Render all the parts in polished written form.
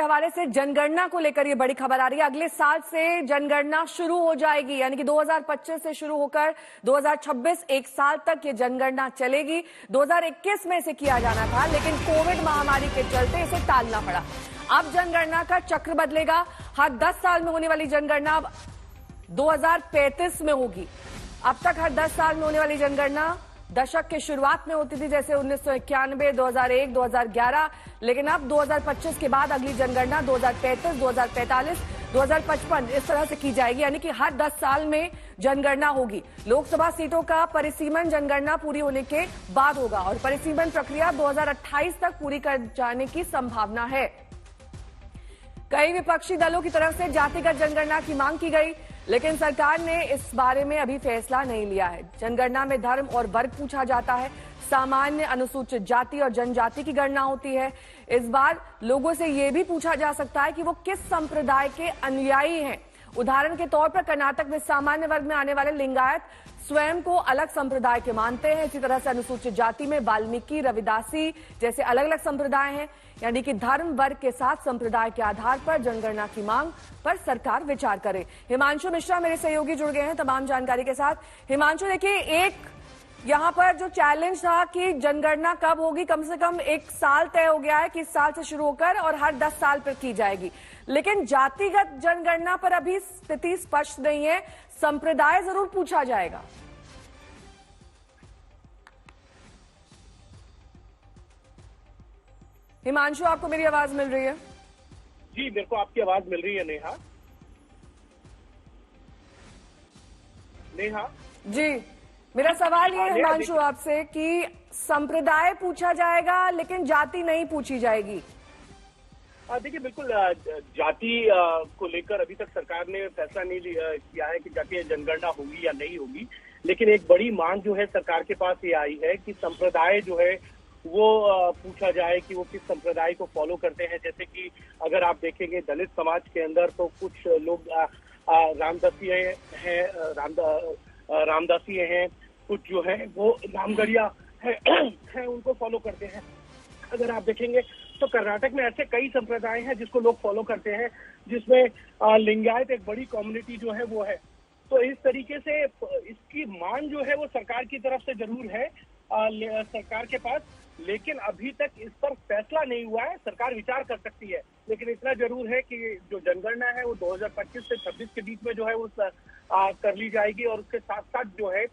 हवाले से जनगणना को लेकर ये बड़ी खबर आ रही है। अगले साल से जनगणना शुरू हो जाएगी, यानी कि 2025 से शुरू होकर 2026 एक साल तक ये जनगणना चलेगी। 2021 में इसे किया जाना था, लेकिन कोविड महामारी के चलते इसे टालना पड़ा। अब जनगणना का चक्र बदलेगा। हर 10 साल में होने वाली जनगणना 2035 में होगी। अब तक हर 10 साल में होने वाली जनगणना दशक के शुरुआत में होती थी, जैसे 1991, 2001, 2011, लेकिन अब 2025 के बाद अगली जनगणना 2035, 2045, 2055 इस तरह से की जाएगी, यानी कि हर 10 साल में जनगणना होगी। लोकसभा सीटों का परिसीमन जनगणना पूरी होने के बाद होगा और परिसीमन प्रक्रिया 2028 तक पूरी कर जाने की संभावना है। कई विपक्षी दलों की तरफ से जातिगत जनगणना की मांग की गई, लेकिन सरकार ने इस बारे में अभी फैसला नहीं लिया है। जनगणना में धर्म और वर्ग पूछा जाता है, सामान्य, अनुसूचित जाति और जनजाति की गणना होती है। इस बार लोगों से यह भी पूछा जा सकता है कि वो किस संप्रदाय के अनुयायी हैं। उदाहरण के तौर पर कर्नाटक में सामान्य वर्ग में आने वाले लिंगायत स्वयं को अलग संप्रदाय के मानते हैं। इसी तरह से अनुसूचित जाति में वाल्मीकि, रविदासी जैसे अलग अलग संप्रदाय हैं, यानी कि धर्म वर्ग के साथ संप्रदाय के आधार पर जनगणना की मांग पर सरकार विचार करे। हिमांशु मिश्रा मेरे सहयोगी जुड़ गए हैं तमाम जानकारी के साथ। हिमांशु, देखिए, एक यहां पर जो चैलेंज था कि जनगणना कब होगी, कम से कम एक साल तय हो गया है कि इस साल से शुरू होकर और हर 10 साल पर की जाएगी, लेकिन जातिगत जनगणना पर अभी स्थिति स्पष्ट नहीं है। संप्रदाय जरूर पूछा जाएगा। हिमांशु, आपको मेरी आवाज मिल रही है? जी, मेरे को आपकी आवाज मिल रही है नेहा। नेहा जी, मेरा सवाल ये है हिमांशु आपसे कि संप्रदाय पूछा जाएगा लेकिन जाति नहीं पूछी जाएगी। देखिए, बिल्कुल जाति को लेकर अभी तक सरकार ने फैसला नहीं किया है कि जातीय जनगणना होगी या नहीं होगी, लेकिन एक बड़ी मांग जो है सरकार के पास ये आई है कि संप्रदाय जो है वो पूछा जाए कि वो किस संप्रदाय को फॉलो करते हैं। जैसे कि अगर आप देखेंगे दलित समाज के अंदर तो कुछ लोग रामदासी हैं, कुछ जो है वो रामगढ़िया है उनको फॉलो करते हैं। अगर आप देखेंगे तो कर्नाटक में ऐसे कई संप्रदाय हैं जिसको लोग फॉलो करते हैं, जिसमें लिंगायत एक बड़ी कम्युनिटी जो है वो है। तो इस तरीके से इसकी मांग जो है वो सरकार की तरफ से जरूर है सरकार के पास, लेकिन अभी तक इस पर फैसला नहीं हुआ है। सरकार विचार कर सकती है, लेकिन इतना जरूर है कि जो जनगणना है वो 2025 से 26 के बीच में जो है वो कर ली जाएगी और उसके साथ साथ जो है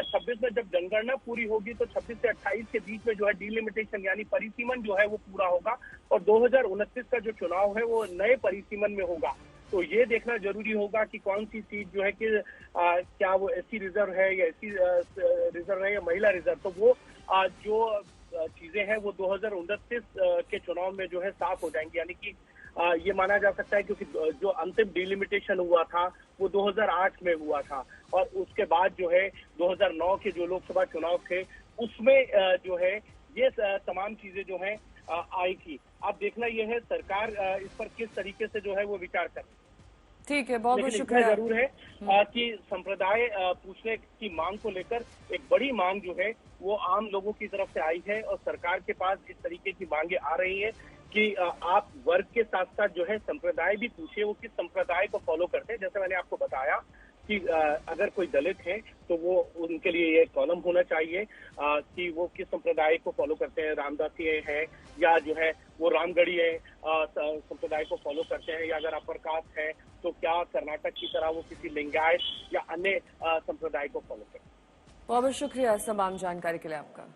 26 में जब जनगणना पूरी होगी तो 26 से 28 के बीच में जो है डिलिमिटेशन यानी परिसीमन जो है वो पूरा होगा और 2029 का जो चुनाव है वो नए परिसीमन में होगा। तो ये देखना जरूरी होगा कि कौन सी सीट जो है कि क्या वो एससी रिजर्व है या एससी रिजर्व है या महिला रिजर्व। तो वो जो चीजें हैं वो 2029 के चुनाव में जो है साफ हो जाएंगी। यानी कि ये माना जा सकता है क्योंकि जो अंतिम डिलिमिटेशन हुआ था वो 2008 में हुआ था और उसके बाद जो है 2009 के जो लोकसभा चुनाव थे उसमें जो है ये तमाम चीजें जो है आई थी। अब देखना यह है सरकार इस पर किस तरीके से जो है वो विचार करे। ठीक है, बहुत बहुत शुक्रिया। जरूर है कि संप्रदाय पूछने की मांग को लेकर एक बड़ी मांग जो है वो आम लोगों की तरफ से आई है और सरकार के पास इस तरीके की मांगे आ रही है कि आप वर्ग के साथ साथ जो है संप्रदाय भी पूछिए वो किस संप्रदाय को फॉलो करते हैं। जैसे मैंने आपको बताया कि अगर कोई दलित है तो वो उनके लिए ये कॉलम होना चाहिए कि वो किस संप्रदाय को फॉलो करते हैं, रामदासी हैं या जो है वो रामगढ़ी संप्रदाय को फॉलो करते हैं, या अगर अपर कास्ट है तो क्या कर्नाटक की तरह वो किसी लिंगायत या अन्य संप्रदाय को फॉलो करते हैं। बहुत बहुत शुक्रिया तमाम जानकारी के लिए आपका।